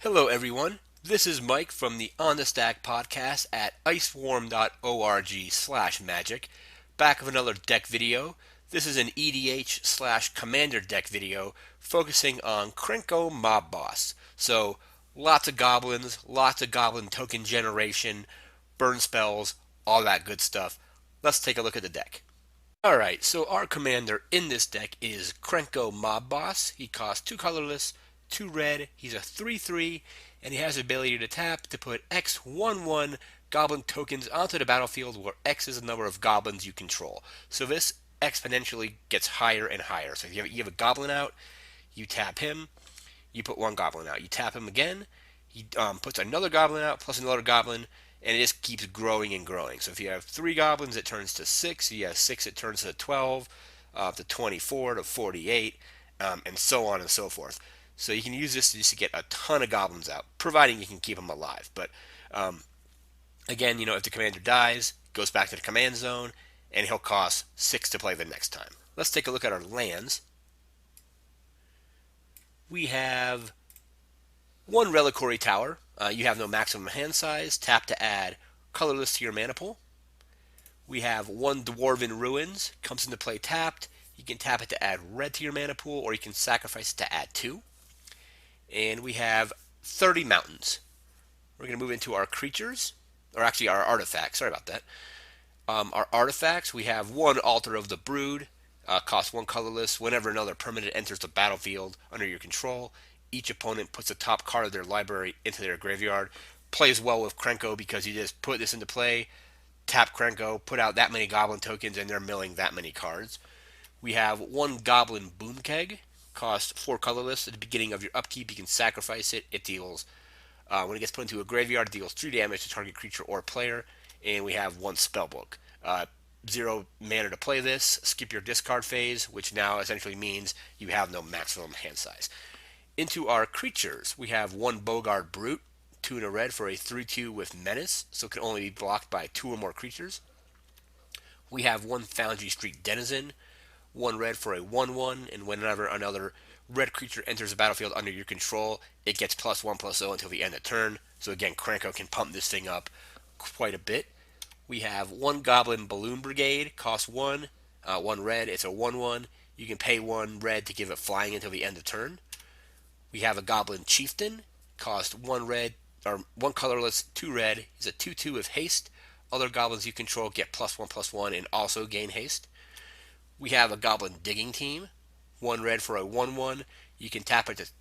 Hello, everyone. This is Mike from the On the Stack podcast at icewarm.org/magic. Back with another deck video. This is an EDH/Commander deck video focusing on Krenko Mob Boss. So, lots of goblins, lots of goblin token generation, burn spells, all that good stuff. Let's take a look at the deck. Alright, so our commander in this deck is Krenko Mob Boss. He costs 2 colorless, 2 red, he's a 3/3, and he has the ability to tap to put X 1/1 goblin tokens onto the battlefield where X is the number of goblins you control. So this exponentially gets higher and higher. So if you have a goblin out, you tap him, you put 1 goblin out. You tap him again, he puts another goblin out, plus another goblin, and it just keeps growing and growing. So if you have 3 goblins, it turns to 6. If you have 6, it turns to 12, to 24, to 48, and so on and so forth. So you can use this just to get a ton of goblins out, providing you can keep them alive. But again, if the commander dies, it goes back to the command zone, and he'll cost 6 to play the next time. Let's take a look at our lands. We have 1 Reliquary Tower. You have no maximum hand size. Tap to add colorless to your mana pool. We have 1 Dwarven Ruins. Comes into play tapped. You can tap it to add red to your mana pool, or you can sacrifice it to add 2. And we have 30 mountains. We're going to move into our creatures, or actually our artifacts. Sorry about that. Our artifacts, we have 1 Altar of the Brood. Costs 1 colorless. Whenever another permanent enters the battlefield under your control, each opponent puts the top card of their library into their graveyard. Plays well with Krenko because you just put this into play, tap Krenko, put out that many goblin tokens, and they're milling that many cards. We have 1 Goblin Boom Keg. Costs 4 colorless. At the beginning of your upkeep, you can sacrifice it. It deals, when it gets put into a graveyard, it deals 3 damage to target creature or player. And we have 1 Spellbook. 0 mana to play this. Skip your discard phase, which now essentially means you have no maximum hand size. Into our creatures, we have 1 Bogard Brute, 2 and a red for a 3/2 with Menace, so it can only be blocked by 2 or more creatures. We have 1 Foundry Street Denizen, 1 red for a 1/1, and whenever another red creature enters the battlefield under your control, it gets +1/+0 until the end of turn. So again, Krenko can pump this thing up quite a bit. We have 1 Goblin Balloon Brigade, costs 1, 1 red, it's a 1/1. You can pay 1 red to give it flying until the end of turn. We have a Goblin Chieftain, cost 1 red, or 1 colorless, 2 red. He's a 2/2 with haste. Other goblins you control get +1/+1 and also gain haste. We have a Goblin Digging Team, 1 red for a 1/1. You can tap it,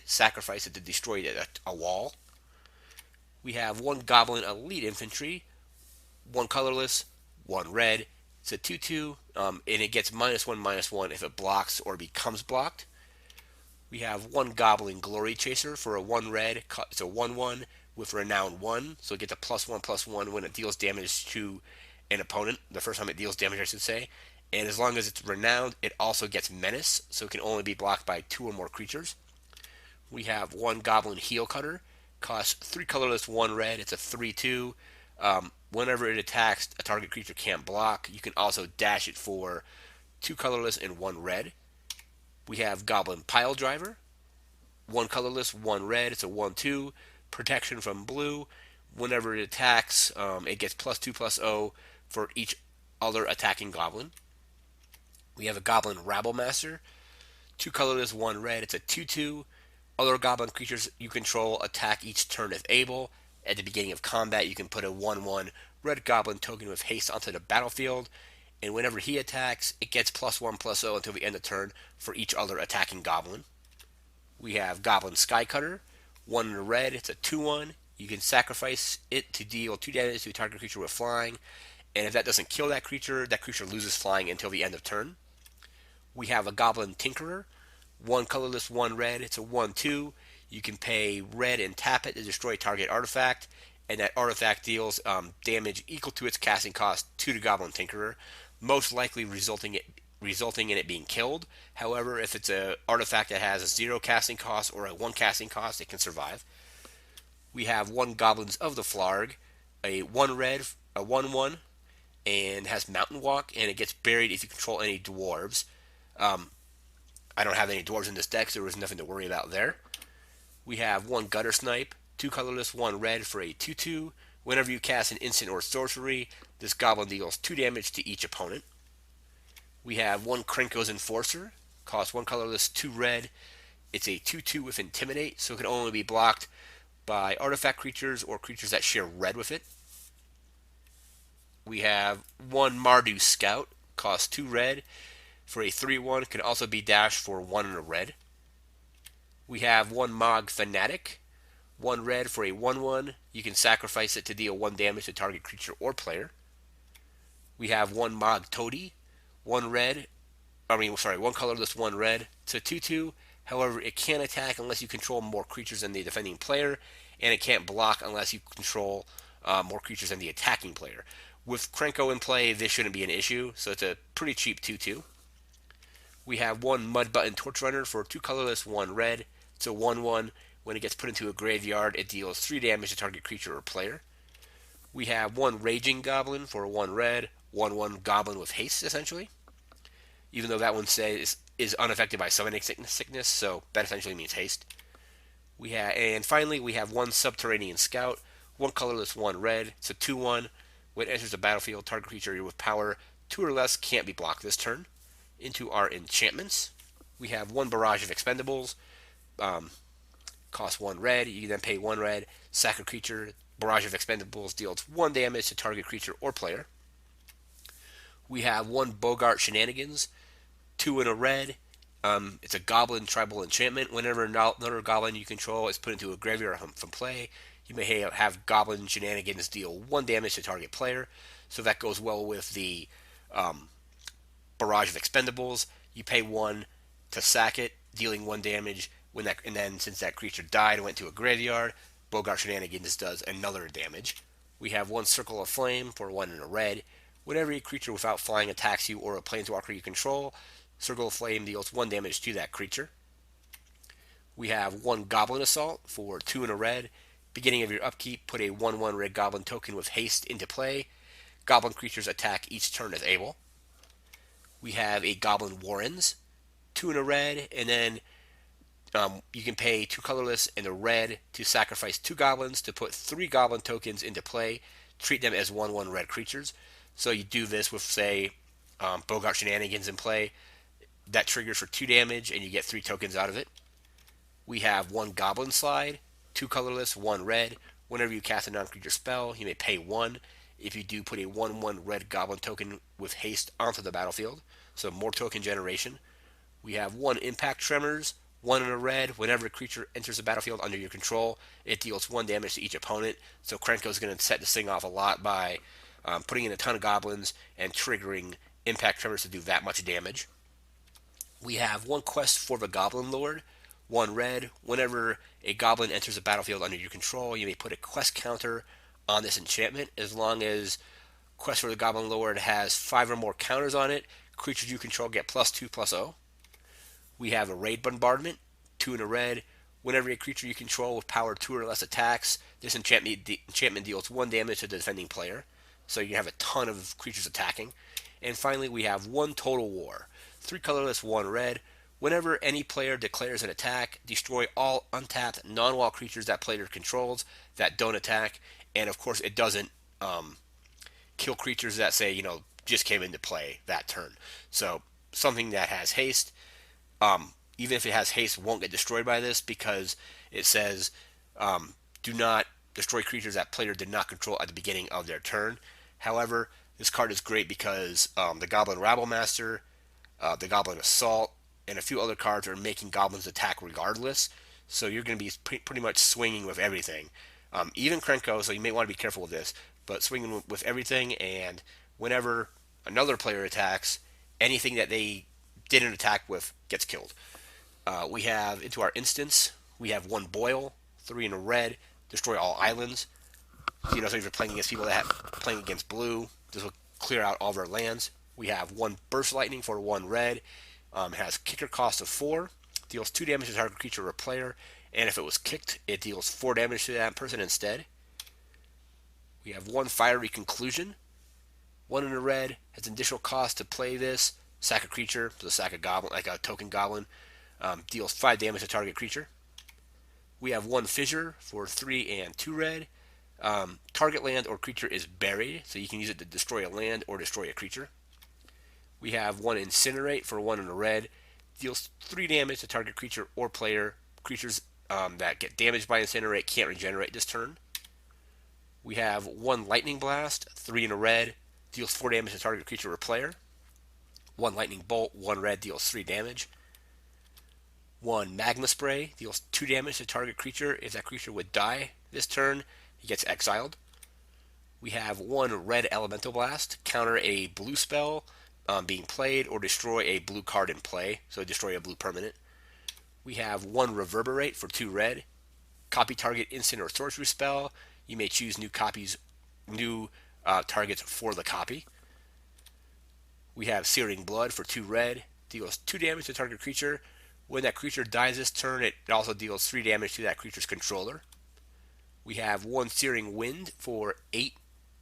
sacrifice it to destroy a wall. We have 1 Goblin Elite Infantry, 1 colorless, 1 red. It's a 2/2, and it gets -1/-1 if it blocks or becomes blocked. We have 1 Goblin Glory Chaser for a 1 red. It's a 1/1 with Renown 1, so it gets a +1/+1 when it deals damage to an opponent, the first time it deals damage, I should say. And as long as it's Renowned, it also gets Menace, so it can only be blocked by 2 or more creatures. We have 1 Goblin Heel Cutter. Costs 3 colorless, 1 red. It's a 3/2. Whenever it attacks, a target creature can't block. You can also dash it for 2 colorless and 1 red. We have Goblin Pile Driver. 1 colorless, 1 red. It's a 1/2. Protection from blue. Whenever it attacks, it gets +2/+0 for each other attacking goblin. We have a Goblin Rabble Master. 2 colorless, 1 red. It's a 2/2. Other goblin creatures you control attack each turn if able. At the beginning of combat, you can put a 1/1 red goblin token with haste onto the battlefield. And whenever he attacks, it gets +1/+0 until the end of turn for each other attacking goblin. We have Goblin Skycutter, 1 in a red, it's a 2/1. You can sacrifice it to deal 2 damage to a target creature with flying, and if that doesn't kill that creature loses flying until the end of turn. We have a Goblin Tinkerer, 1 colorless, 1 red, it's a 1/2. You can pay red and tap it to destroy a target artifact, and that artifact deals damage equal to its casting cost to the Goblin Tinkerer, most likely resulting in it being killed. However, if it's an artifact that has a 0 casting cost or a 1 casting cost, it can survive. We have 1 Goblins of the Flarg, a 1 red, a 1/1, and has Mountain Walk, and it gets buried if you control any dwarves. I don't have any dwarves in this deck, so there was nothing to worry about there. We have one Gutter Snipe, 2 colorless, 1 red for a 2/2. Whenever you cast an instant or sorcery, this goblin deals 2 damage to each opponent. We have one Krenko's Enforcer, costs 1 colorless, 2 red. It's a 2/2 with Intimidate, so it can only be blocked by artifact creatures or creatures that share red with it. We have one Mardu Scout, costs 2 red for a 3/1, can also be dashed for 1 and a red. We have one Mog Fanatic, 1 red for a 1/1. You can sacrifice it to deal 1 damage to target creature or player. We have one Mog Toady, 1 red. 1 colorless, 1 red. It's a 2/2. However, it can't attack unless you control more creatures than the defending player, and it can't block unless you control more creatures than the attacking player. With Krenko in play, this shouldn't be an issue, so it's a pretty cheap 2/2. We have one Mud Button Torch Runner for 2 colorless, 1 red. It's a 1/1. When it gets put into a graveyard, it deals 3 damage to target creature or player. We have one Raging Goblin for 1 red, 1/1 Goblin with haste, essentially. Even though that one says is unaffected by summoning sickness, so that essentially means haste. And finally, we have one Subterranean Scout, 1 colorless, 1 red. It's a 2/1. When it enters the battlefield, target creature with power 2 or less can't be blocked this turn. Into our enchantments, we have one Barrage of Expendables, costs 1 red. You then pay 1 red, sack a creature. Barrage of Expendables deals 1 damage to target creature or player. We have one Bogart Shenanigans, 2 and a red. It's a Goblin Tribal Enchantment. Whenever another Goblin you control is put into a graveyard from play, you may have Goblin Shenanigans deal 1 damage to target player. So that goes well with the Barrage of Expendables. You pay 1 to sack it, dealing 1 damage. And then since that creature died and went to a graveyard, Bogart Shenanigans does another damage. We have one Circle of Flame for 1 and a red. Whenever a creature without flying attacks you or a planeswalker you control, Circle of Flame deals 1 damage to that creature. We have one Goblin Assault for 2 and a red. Beginning of your upkeep, put a 1/1 red Goblin token with haste into play. Goblin creatures attack each turn as able. We have a Goblin Warrens, 2 and a red, and then you can pay 2 colorless and a red to sacrifice 2 goblins to put 3 goblin tokens into play. Treat them as 1/1 red creatures. So you do this with, say, Bogart Shenanigans in play. That triggers for 2 damage, and you get 3 tokens out of it. We have one Goblin Slide, 2 colorless, 1 red. Whenever you cast a non-creature spell, you may pay 1. If you do, put a 1/1 red Goblin token with haste onto the battlefield. So more token generation. We have one Impact Tremors, 1 and a red. Whenever a creature enters the battlefield under your control, it deals 1 damage to each opponent. So Krenko is going to set this thing off a lot by putting in a ton of goblins and triggering Impact Tremors to do that much damage. We have one Quest for the Goblin Lord, 1 red. Whenever a goblin enters the battlefield under your control, you may put a quest counter on this enchantment. As long as Quest for the Goblin Lord has 5 or more counters on it, creatures you control get +2/+0. We have a Raid Bombardment, 2 and a red. Whenever a creature you control with power 2 or less attacks, this enchantment deals 1 damage to the defending player. So you have a ton of creatures attacking. And finally, we have one Total War, 3 colorless, 1 red. Whenever any player declares an attack, destroy all untapped non-wall creatures that player controls that don't attack. And of course, it doesn't kill creatures that say, just came into play that turn. So something that has haste, even if it has haste, won't get destroyed by this because it says do not destroy creatures that player did not control at the beginning of their turn. However, this card is great because the Goblin Rabble Master, the Goblin Assault, and a few other cards are making goblins attack regardless. So you're going to be pretty much swinging with everything. Even Krenko, so you may want to be careful with this, but swinging with everything, and whenever another player attacks, anything that they didn't attack with gets killed. We have, into our instance, we have one Boil, 3 in a red, destroy all islands. So if you're playing against people that have playing against blue, this will clear out all of our lands. We have one Burst Lightning for 1 red. It has kicker cost of 4, deals 2 damage to target creature or player, and if it was kicked, it deals 4 damage to that person instead. We have one Fiery Conclusion, 1 in a red, has an additional cost to play this. Sack a creature, so sack a goblin, like a token goblin, deals 5 damage to target creature. We have one Fissure for 3 and 2 red. Target land or creature is buried, so you can use it to destroy a land or destroy a creature. We have one Incinerate for 1 and a red. Deals 3 damage to target creature or player. Creatures that get damaged by Incinerate can't regenerate this turn. We have one Lightning Blast, 3 and a red. Deals 4 damage to target creature or player. One Lightning Bolt, 1 red, deals 3 damage. One Magma Spray, deals 2 damage to target creature. If that creature would die this turn, he gets exiled. We have one red Elemental Blast, counter a blue spell being played or destroy a blue card in play, so destroy a blue permanent. We have one Reverberate for 2 red, copy target instant or sorcery spell. You may choose new targets for the copy. We have Searing Blood for 2 red, deals 2 damage to target creature. When that creature dies this turn, it also deals 3 damage to that creature's controller. We have one Searing Wind for 8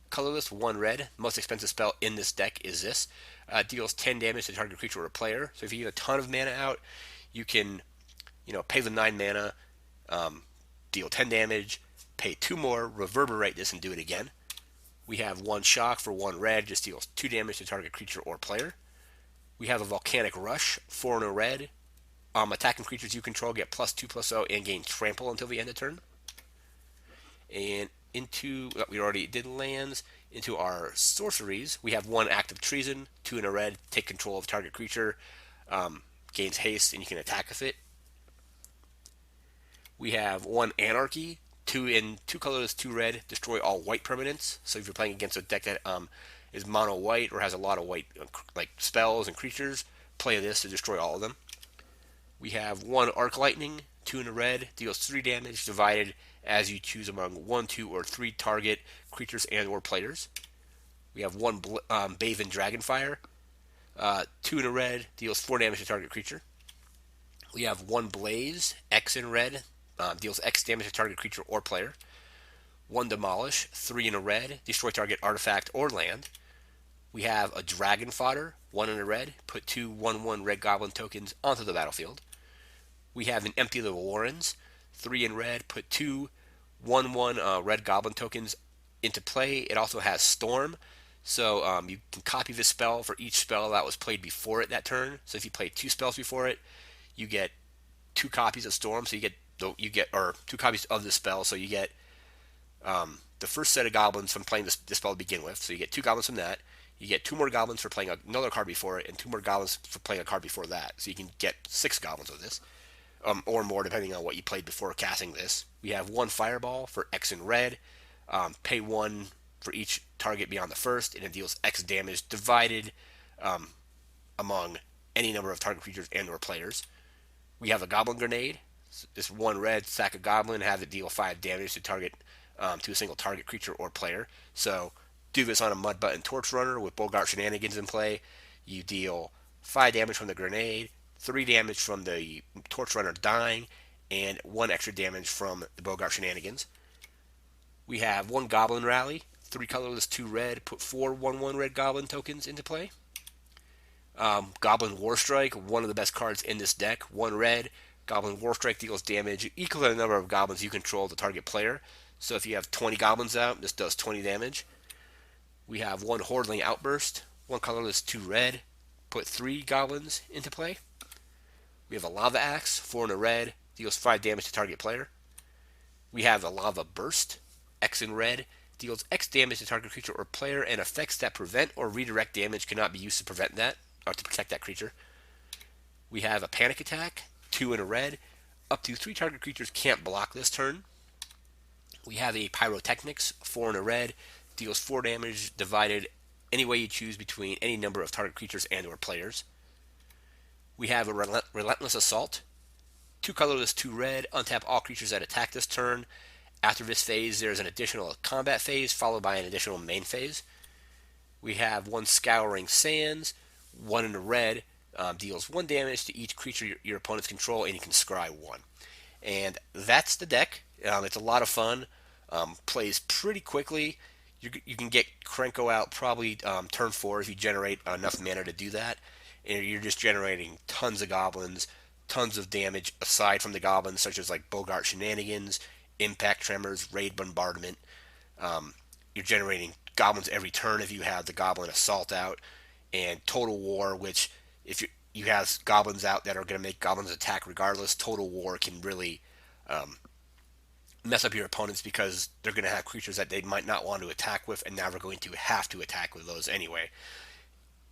colorless, 1 red. Most expensive spell in this deck is this. Deals 10 damage to target creature or player. So if you get a ton of mana out, you can, pay the 9 mana, deal 10 damage, pay 2 more, reverberate this, and do it again. We have one Shock for 1 red, just deals 2 damage to target creature or player. We have a Volcanic Rush, 4 and a red. Attacking creatures you control get +2/+0 and gain trample until the end of turn. And we already did lands. Into our sorceries, we have one Act of Treason, 2 and a red, take control of target creature, gains haste, and you can attack with it. We have one Anarchy, 2 colorless, 2 red, destroy all white permanents. So if you're playing against a deck that is mono white or has a lot of white like spells and creatures, play this to destroy all of them. We have one Arc Lightning, 2 and a red, deals 3 damage divided as you choose among 1, 2, or 3 target creatures and or players. We have one Baven Dragonfire, 2 and a red, deals 4 damage to target creature. We have one Blaze, X in red, deals X damage to target creature or player. One Demolish, 3 and a red, destroy target artifact or land. We have a Dragon Fodder, 1 and a red, put 2 1/1 red goblin tokens onto the battlefield. We have an Empty the Warrens, 3 in red, put 2 1/1 red goblin tokens into play. It also has Storm, so you can copy this spell for each spell that was played before it that turn. So if you play 2 spells before it, you get 2 copies of Storm. So you get 2 copies of the spell. So you get the first set of goblins from playing this spell to begin with. So you get 2 goblins from that. You get 2 more goblins for playing another card before it, and 2 more goblins for playing a card before that. So you can get 6 goblins of this. Or more, depending on what you played before casting this. We have one Fireball for X in red. Pay 1 for each target beyond the first, and it deals X damage divided among any number of target creatures and or players. We have a Goblin Grenade. This 1 red, sack a goblin, have it deal 5 damage to a single target creature or player. So do this on a Mud Button Torch Runner with Bogart Shenanigans in play. You deal 5 damage from the grenade, 3 damage from the Torch Runner dying, and 1 extra damage from the Bogart Shenanigans. We have one Goblin Rally, 3 colorless, 2 red, put 4 1/1 red goblin tokens into play. Goblin Warstrike, one of the best cards in this deck, 1 red. Goblin Warstrike deals damage equal to the number of goblins you control the target player. So if you have 20 goblins out, this does 20 damage. We have one Hordling Outburst, 1 colorless, 2 red, put 3 goblins into play. We have a Lava Axe, 4 and a red, deals 5 damage to target player. We have a Lava Burst, X in red, deals X damage to target creature or player, and effects that prevent or redirect damage cannot be used to prevent that, or to protect that creature. We have a Panic Attack, 2 and a red, up to 3 target creatures can't block this turn. We have a Pyrotechnics, 4 and a red, deals 4 damage divided any way you choose between any number of target creatures and or players. We have a Relentless Assault, 2 colorless, 2 red, untap all creatures that attack this turn. After this phase, there's an additional combat phase, followed by an additional main phase. We have one Scouring Sands, 1 in a red, deals 1 damage to each creature your opponents control, and you can scry 1. And that's the deck. It's a lot of fun. Plays pretty quickly. You can get Krenko out probably turn 4 if you generate enough mana to do that. And you're just generating tons of goblins, tons of damage aside from the goblins, such as like Bogart Shenanigans, Impact Tremors, Raid Bombardment. You're generating goblins every turn if you have the Goblin Assault out, and Total War, which if you have goblins out that are going to make goblins attack regardless, Total War can really mess up your opponents because they're going to have creatures that they might not want to attack with, and now they're going to have to attack with those anyway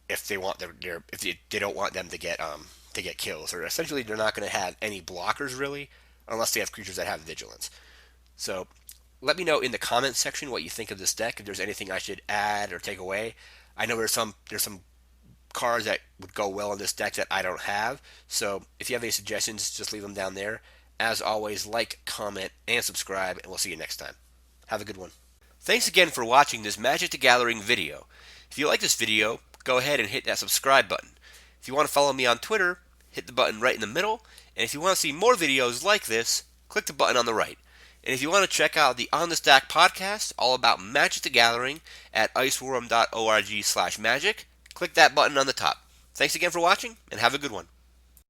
if they want if they don't want them to get kills, or essentially they're not going to have any blockers really unless they have creatures that have vigilance. So let me know in the comments section what you think of this deck. If there's anything I should add or take away. I know there's some cards that would go well in this deck that I don't have. So if you have any suggestions, just leave them down there. As always, like, comment, and subscribe, and we'll see you next time. Have a good one. Thanks again for watching this Magic the Gathering video. If you like this video, go ahead and hit that subscribe button. If you want to follow me on Twitter, hit the button right in the middle. And if you want to see more videos like this, click the button on the right. And if you want to check out the On the Stack podcast, all about Magic the Gathering, at iceworm.org/magic, click that button on the top. Thanks again for watching, and have a good one.